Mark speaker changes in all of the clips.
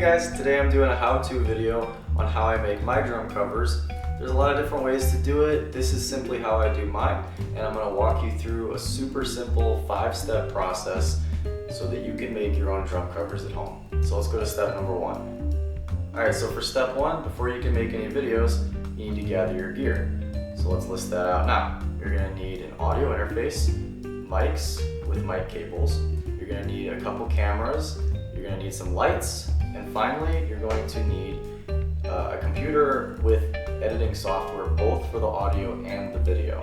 Speaker 1: guys, today I'm doing a how-to video on how I make my drum covers. There's a lot of different ways to do it. This is simply how I do mine, and I'm going to walk you through a super simple 5-step process so that you can make your own drum covers at home. So let's go to step number 1. Alright, so for step 1, before you can make any videos, you need to gather your gear. So let's list that out now. You're going to need an audio interface, mics with mic cables, you're going to need a couple cameras, you're going to need some lights, and finally you're going to need a computer with editing software both for the audio and the video.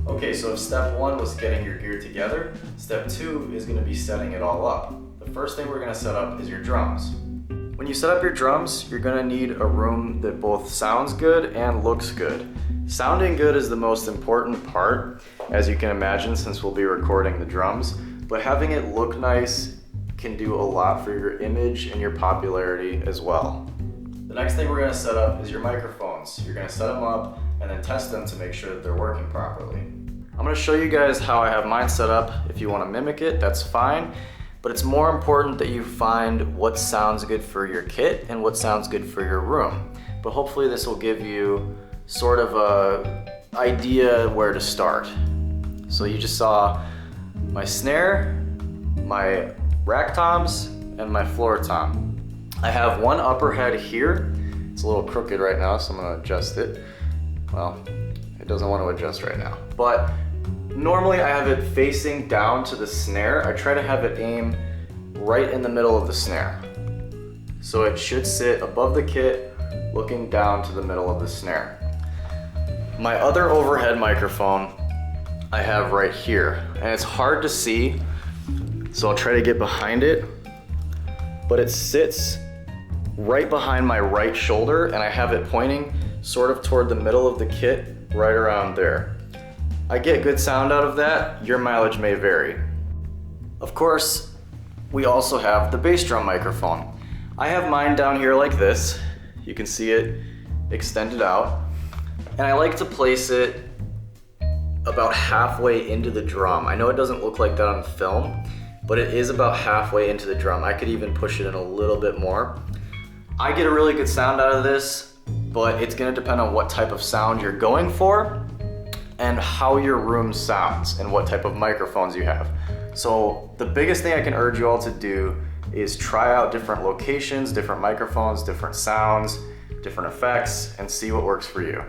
Speaker 1: Okay, so if step 1 was getting your gear together, step 2 is going to be setting it all up. The first thing we're going to set up is your drums. When you set up your drums, you're going to need a room that both sounds good and looks good. Sounding good is the most important part, as you can imagine, since we'll be recording the drums, but having it look nice can do a lot for your image and your popularity as well. The next thing we're going to set up is your microphones. You're going to set them up and then test them to make sure that they're working properly. I'm going to show you guys how I have mine set up. If you want to mimic it, that's fine, but it's more important that you find what sounds good for your kit and what sounds good for your room. But hopefully this will give you sort of a idea where to start. So you just saw my snare, my rack toms, and my floor tom. I have one upper head here. It's a little crooked right now, so I'm gonna adjust it. Well, it doesn't want to adjust right now. But normally I have it facing down to the snare. I try to have it aim right in the middle of the snare. So it should sit above the kit, looking down to the middle of the snare. My other overhead microphone I have right here, and it's hard to see, so I'll try to get behind it, but it sits right behind my right shoulder, and I have it pointing sort of toward the middle of the kit, right around there. I get good sound out of that. Your mileage may vary. Of course, we also have the bass drum microphone. I have mine down here like this. You can see it extended out. And I like to place it about halfway into the drum. I know it doesn't look like that on film, but it is about halfway into the drum. I could even push it in a little bit more. I get a really good sound out of this, but it's gonna depend on what type of sound you're going for and how your room sounds and what type of microphones you have. So the biggest thing I can urge you all to do is try out different locations, different microphones, different sounds, different effects, and see what works for you.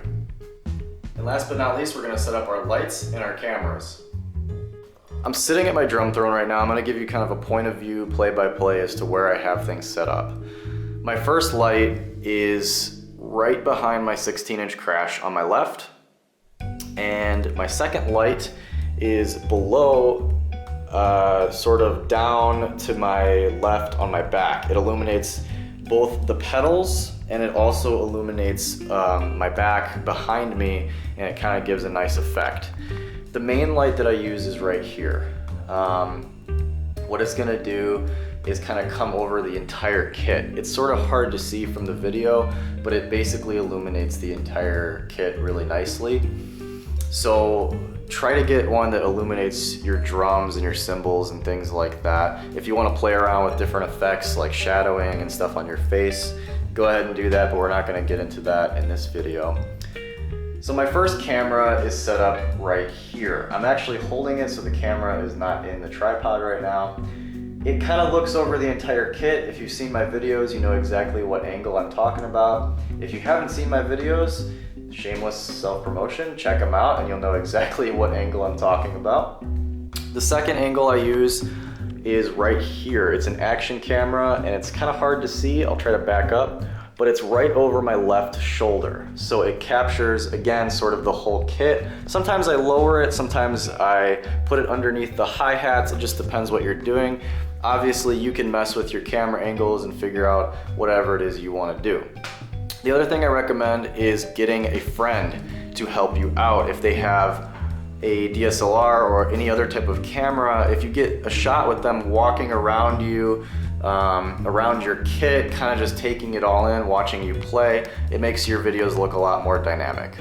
Speaker 1: And last but not least, we're gonna set up our lights and our cameras. I'm sitting at my drum throne right now. I'm gonna give you kind of a point of view, play-by-play as to where I have things set up. My first light is right behind my 16-inch crash on my left, and my second light is below, sort of down to my left on my back. It illuminates both the pedals and it also illuminates my back behind me, and it kind of gives a nice effect. The main light that I use is right here. What it's gonna do is kind of come over the entire kit. It's sort of hard to see from the video, but it basically illuminates the entire kit really nicely. So try to get one that illuminates your drums and your cymbals and things like that. If you want to play around with different effects like shadowing and stuff on your face, go ahead and do that, but we're not going to get into that in this video. So my first camera is set up right here. I'm actually holding it so the camera is not in the tripod right now. It kind of looks over the entire kit. If you've seen my videos, you know exactly what angle I'm talking about. If you haven't seen my videos, shameless self-promotion, check them out and you'll know exactly what angle I'm talking about. The second angle I use is right here. It's an action camera and it's kind of hard to see. I'll try to back up, but it's right over my left shoulder. So it captures, again, sort of the whole kit. Sometimes I lower it, sometimes I put it underneath the hi-hats. It just depends what you're doing. Obviously, you can mess with your camera angles and figure out whatever it is you want to do. The other thing I recommend is getting a friend to help you out. If they have a DSLR or any other type of camera, if you get a shot with them walking around you, around your kit, kind of just taking it all in, watching you play, it makes your videos look a lot more dynamic.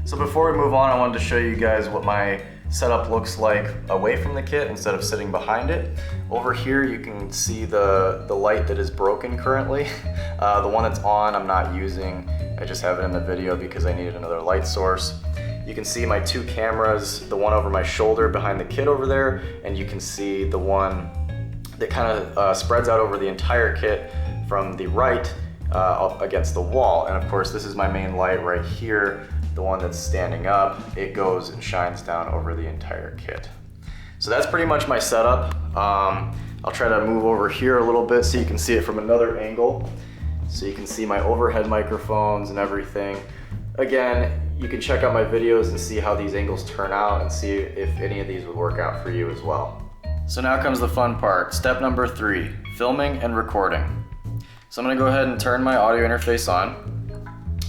Speaker 1: So before we move on, I wanted to show you guys what my setup looks like away from the kit instead of sitting behind it. Over here you can see the light that is broken currently. The one that's on I'm not using. I just have it in the video because I needed another light source. You can see my two cameras, the one over my shoulder behind the kit over there, and you can see the one that kind of spreads out over the entire kit from the right up against the wall. And of course this is my main light right here, the one that's standing up. It goes and shines down over the entire kit. So that's pretty much my setup. I'll try to move over here a little bit so you can see it from another angle. So you can see my overhead microphones and everything. Again, you can check out my videos and see how these angles turn out and see if any of these would work out for you as well. So now comes the fun part. Step number 3, filming and recording. So I'm gonna go ahead and turn my audio interface on.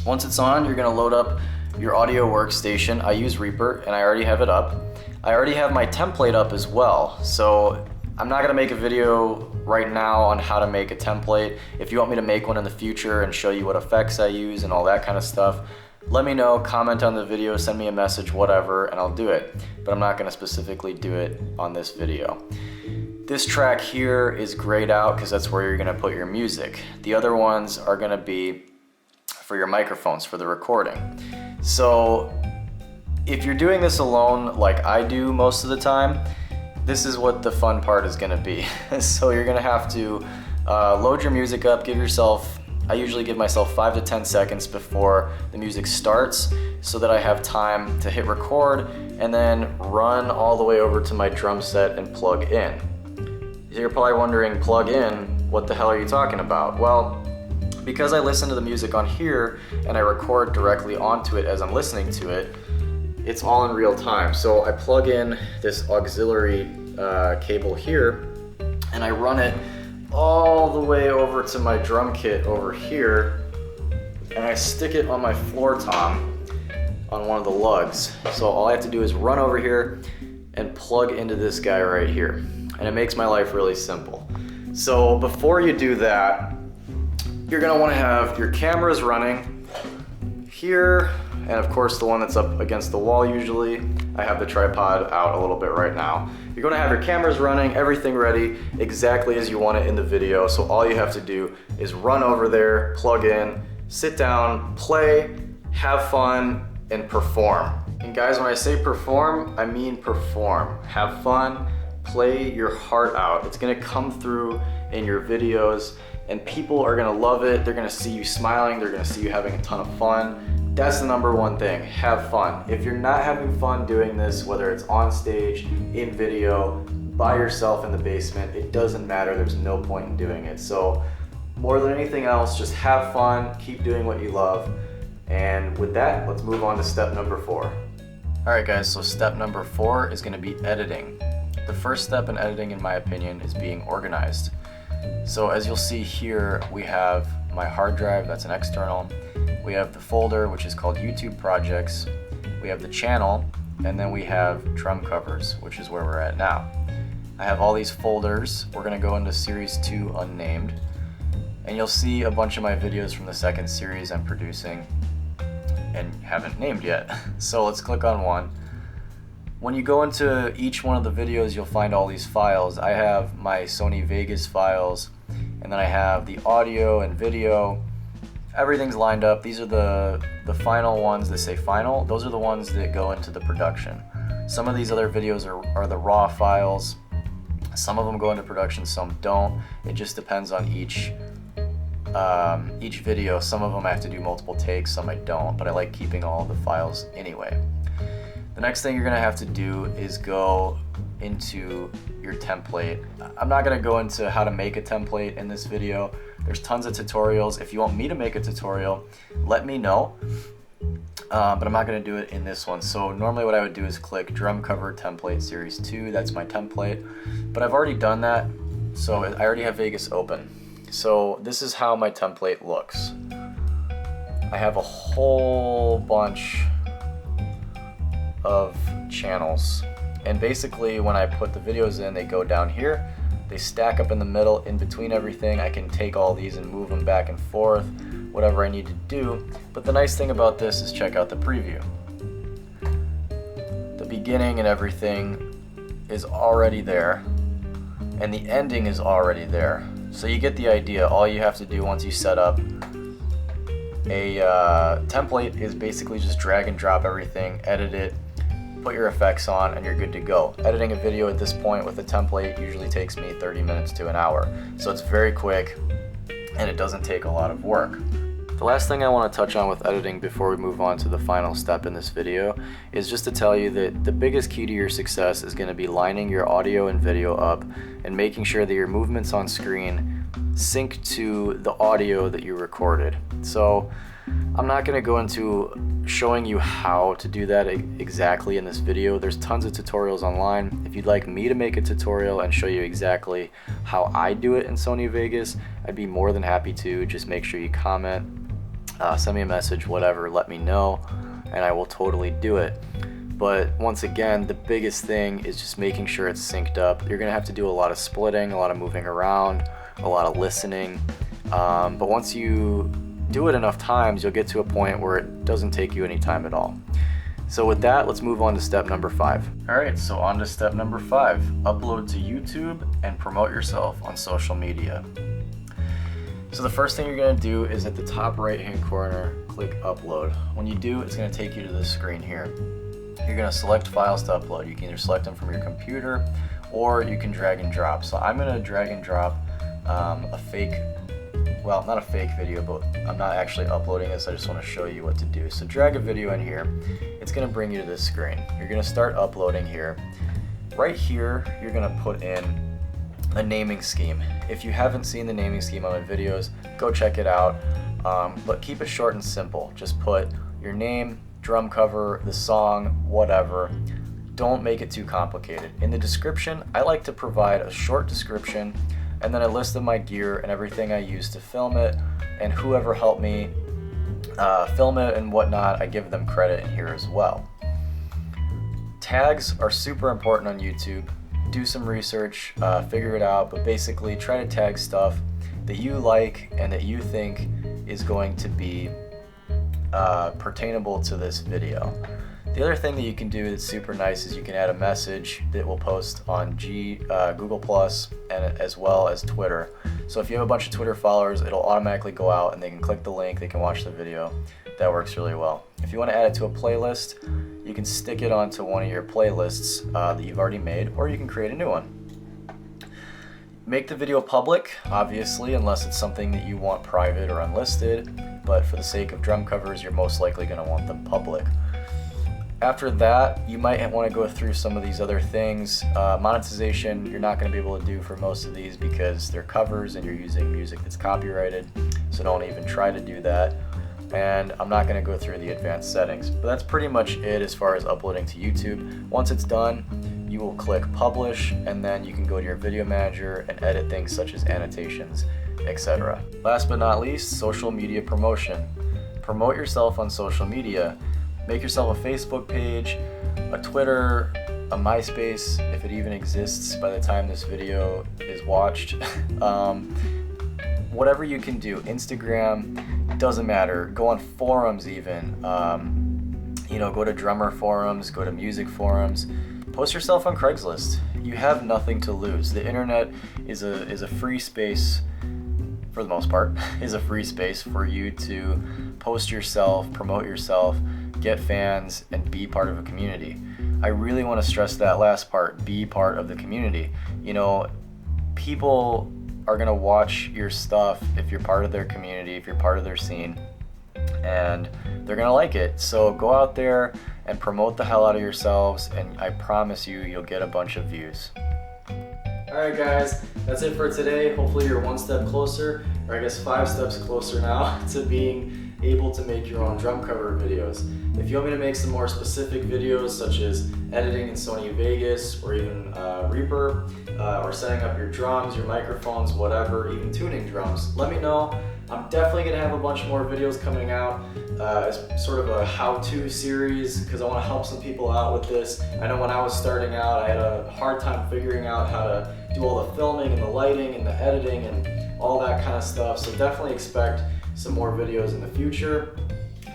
Speaker 1: Once it's on, you're gonna load up your audio workstation. I use Reaper and I already have it up. I already have my template up as well. So I'm not gonna make a video right now on how to make a template. If you want me to make one in the future and show you what effects I use and all that kind of stuff, let me know, comment on the video, send me a message, whatever, and I'll do it. But I'm not gonna specifically do it on this video. This track here is grayed out because that's where you're gonna put your music. The other ones are gonna be for your microphones, for the recording. So if you're doing this alone like I do most of the time, this is what the fun part is gonna be. So you're gonna have to load your music up, I usually give myself 5 to 10 seconds before the music starts so that I have time to hit record and then run all the way over to my drum set and plug in. You're probably wondering, plug in, what the hell are you talking about? Well, because I listen to the music on here and I record directly onto it as I'm listening to it, it's all in real time. So I plug in this auxiliary cable here and I run it all the way over to my drum kit over here, and I stick it on my floor tom on one of the lugs. So all I have to do is run over here and plug into this guy right here, and it makes my life really simple. So before you do that, you're gonna wanna have your cameras running here, and of course the one that's up against the wall usually. I have the tripod out a little bit right now. You're gonna have your cameras running, everything ready, exactly as you want it in the video. So all you have to do is run over there, plug in, sit down, play, have fun, and perform. And guys, when I say perform, I mean perform. Have fun, play your heart out. It's gonna come through in your videos and people are gonna love it. They're gonna see you smiling, they're gonna see you having a ton of fun. That's the number one thing, have fun. If you're not having fun doing this, whether it's on stage, in video, by yourself in the basement, it doesn't matter, there's no point in doing it. So more than anything else, just have fun, keep doing what you love. And with that, let's move on to step number 4. All right guys, so step number 4 is gonna be editing. The first step in editing, in my opinion, is being organized. So as you'll see here, we have my hard drive, that's an external. We have the folder, which is called YouTube Projects. We have the channel, and then we have drum covers, which is where we're at now. I have all these folders. We're gonna go into series 2 unnamed, and you'll see a bunch of my videos from the second series I'm producing and haven't named yet. So let's click on one. When you go into each one of the videos, you'll find all these files. I have my Sony Vegas files, and then I have the audio and video. Everything's lined up. These are the final ones that say final. Those are the ones that go into the production. Some of these other videos are the raw files. Some of them go into production, some don't. It just depends on each video. Some of them I have to do multiple takes, some I don't, but I like keeping all the files anyway. The next thing you're gonna have to do is go into your template. I'm not gonna go into how to make a template in this video. There's tons of tutorials. If you want me to make a tutorial, let me know. But I'm not gonna do it in this one. So normally what I would do is click drum cover template series 2. That's my template. But I've already done that, so I already have Vegas open. So this is how my template looks. I have a whole bunch of channels, and basically when I put the videos in, they go down here, they stack up in the middle in between everything. I can take all these and move them back and forth, whatever I need to do. But the nice thing about this is check out the preview. The beginning and everything is already there, and the ending is already there. So you get the idea. All you have to do once you set up a template is basically just drag and drop everything, edit it, put your effects on, and you're good to go. Editing a video at this point with a template usually takes me 30 minutes to an hour. So it's very quick and it doesn't take a lot of work. The last thing I want to touch on with editing before we move on to the final step in this video is just to tell you that the biggest key to your success is going to be lining your audio and video up and making sure that your movements on screen sync to the audio that you recorded. So I'm not going to go into showing you how to do that exactly in this video. There's tons of tutorials online. If you'd like me to make a tutorial and show you exactly how I do it in Sony Vegas, I'd be more than happy to. Just make sure you comment, send me a message, whatever, let me know, and I will totally do it. But once again, the biggest thing is just making sure it's synced up. You're going to have to do a lot of splitting, a lot of moving around, a lot of listening. But once you do it enough times, you'll get to a point where it doesn't take you any time at all. So with that, let's move on to step number 5. Alright, so on to step number 5. Upload to YouTube and promote yourself on social media. So the first thing you're going to do is at the top right hand corner, click upload. When you do, it's going to take you to this screen here. You're going to select files to upload. You can either select them from your computer or you can drag and drop. So I'm going to drag and drop a fake, well, not a fake video, but I'm not actually uploading this. I just want to show you what to do. So drag a video in here. It's going to bring you to this screen. You're going to start uploading here. Right here, you're going to put in a naming scheme. If you haven't seen the naming scheme on my videos, go check it out. But keep it short and simple. Just put your name, drum cover, the song, whatever. Don't make it too complicated. In the description, I like to provide a short description and then a list of my gear and everything I use to film it, and whoever helped me film it and whatnot, I give them credit in here as well. Tags are super important on YouTube. Do some research, figure it out, but basically try to tag stuff that you like and that you think is going to be pertainable to this video. The other thing that you can do that's super nice is you can add a message that will post on Google Plus and as well as Twitter. So if you have a bunch of Twitter followers, it'll automatically go out and they can click the link, they can watch the video. That works really well. If you want to add it to a playlist, you can stick it onto one of your playlists that you've already made, or you can create a new one. Make the video public, obviously, unless it's something that you want private or unlisted, but for the sake of drum covers, you're most likely going to want them public. After that, you might want to go through some of these other things. Monetization, you're not going to be able to do for most of these because they're covers and you're using music that's copyrighted, so don't even try to do that. And I'm not going to go through the advanced settings, but that's pretty much it as far as uploading to YouTube. Once it's done, you will click publish, and then you can go to your video manager and edit things such as annotations, etc. Last but not least, social media promotion. Promote yourself on social media. Make yourself a Facebook page, a Twitter, a MySpace, if it even exists by the time this video is watched. Whatever you can do, Instagram, doesn't matter. Go on forums even. Go to drummer forums, go to music forums. Post yourself on Craigslist. You have nothing to lose. The internet is a free space, for the most part, is a free space for you to post yourself, promote yourself, get fans, and be part of a community. I really want to stress that last part, be part of the community. People are going to watch your stuff if you're part of their community, if you're part of their scene, and they're going to like it. So go out there and promote the hell out of yourselves, and I promise you, you'll get a bunch of views. Alright guys, that's it for today. Hopefully you're one step closer, or I guess 5 steps closer now, to being able to make your own drum cover videos. If you want me to make some more specific videos such as editing in Sony Vegas or even Reaper, or setting up your drums, your microphones, whatever, even tuning drums, let me know. I'm definitely going to have a bunch more videos coming out as sort of a how-to series because I want to help some people out with this. I know when I was starting out I had a hard time figuring out how to do all the filming and the lighting and the editing and all that kind of stuff, so definitely expect some more videos in the future.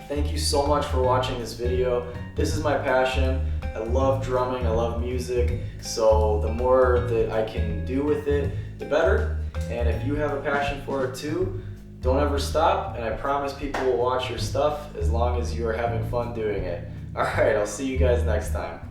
Speaker 1: Thank you so much for watching this video. This is my passion. I love drumming, I love music, so the more that I can do with it, the better. And if you have a passion for it too, don't ever stop, and I promise people will watch your stuff as long as you are having fun doing it. Alright, I'll see you guys next time.